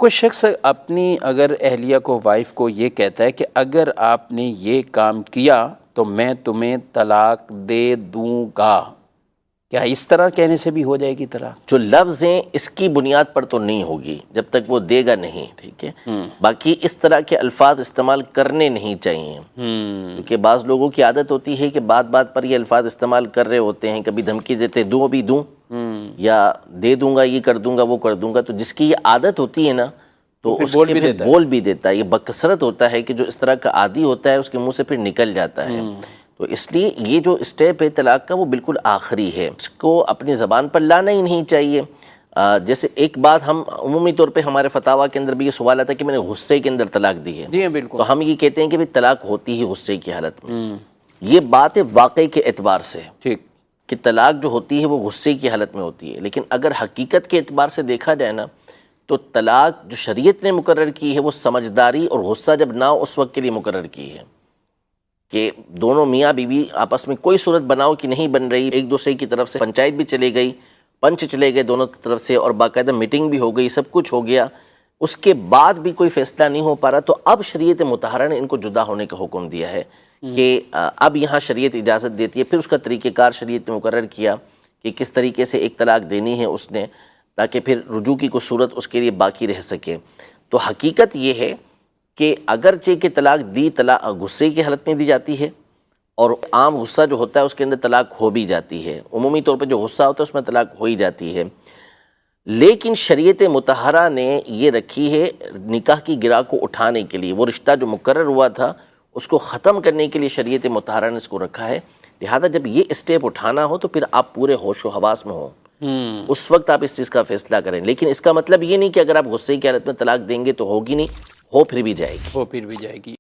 کوئی شخص اپنی اگر اہلیہ کو، وائف کو یہ کہتا ہے کہ اگر آپ نے یہ کام کیا تو میں تمہیں طلاق دے دوں گا، کیا اس طرح کہنے سے بھی ہو جائے گی طلاق؟ جو لفظ ہیں اس کی بنیاد پر تو نہیں ہوگی جب تک وہ دے گا نہیں، ٹھیک ہے. باقی اس طرح کے الفاظ استعمال کرنے نہیں چاہیے، کیونکہ بعض لوگوں کی عادت ہوتی ہے کہ بات بات پر یہ الفاظ استعمال کر رہے ہوتے ہیں، کبھی دھمکی دیتے دوں بھی دوں، یا دے دوں گا، یہ کر دوں گا، وہ کر دوں گا. تو جس کی یہ عادت ہوتی ہے نا تو اس کے پھر بول بھی دیتا ہے. یہ بکثرت ہوتا ہے کہ جو اس طرح کا عادی ہوتا ہے اس کے منہ سے پھر نکل جاتا ہے. تو اس لیے یہ جو اسٹیپ ہے طلاق کا وہ بالکل آخری ہے، اس کو اپنی زبان پر لانا ہی نہیں چاہیے. جیسے ایک بات ہم عمومی طور پہ ہمارے فتاویٰ کے اندر بھی یہ سوال آتا ہے کہ میں نے غصے کے اندر طلاق دی ہے. جی بالکل. تو ہم یہ کہتے ہیں کہ طلاق ہوتی ہی غصے کی حالت میں. یہ بات ہے واقعے کے اعتبار سے ٹھیک کہ طلاق جو ہوتی ہے وہ غصے کی حالت میں ہوتی ہے، لیکن اگر حقیقت کے اعتبار سے دیکھا جائے نا تو طلاق جو شریعت نے مقرر کی ہے وہ سمجھداری اور غصہ جب نہ ہو اس وقت کے لیے مقرر کی ہے کہ دونوں میاں بیوی آپس میں کوئی صورت بناؤ کی نہیں بن رہی، ایک دوسرے کی طرف سے پنچایت بھی چلے گئی، پنچ چلے گئے دونوں طرف سے، اور باقاعدہ میٹنگ بھی ہو گئی، سب کچھ ہو گیا، اس کے بعد بھی کوئی فیصلہ نہیں ہو پا رہا. تو اب شریعت مطہرہ نے ان کو جدا ہونے کا حکم دیا ہے کہ اب یہاں شریعت اجازت دیتی ہے. پھر اس کا طریقہ کار شریعت نے مقرر کیا کہ کس طریقے سے ایک طلاق دینی ہے اس نے، تاکہ پھر رجوع کی کوئی صورت اس کے لیے باقی رہ سکے. تو حقیقت یہ ہے کہ اگرچہ کہ طلاق دی طلاق غصے کی حالت میں دی جاتی ہے، اور عام غصہ جو ہوتا ہے اس کے اندر طلاق ہو بھی جاتی ہے، عمومی طور پہ جو غصہ ہوتا ہے اس میں طلاق ہو ہی جاتی ہے، لیکن شریعت مطہرہ نے یہ رکھی ہے نکاح کی گرہ کو اٹھانے کے لیے، وہ رشتہ جو مقرر ہوا تھا اس کو ختم کرنے کے لیے شریعت مطہرہ نے اس کو رکھا ہے. لہذا جب یہ اسٹیپ اٹھانا ہو تو پھر آپ پورے ہوش و حواس میں ہوں، اس وقت آپ اس چیز کا فیصلہ کریں. لیکن اس کا مطلب یہ نہیں کہ اگر آپ غصے کی حالت میں طلاق دیں گے تو ہوگی نہیں، ہو پھر بھی جائے گی.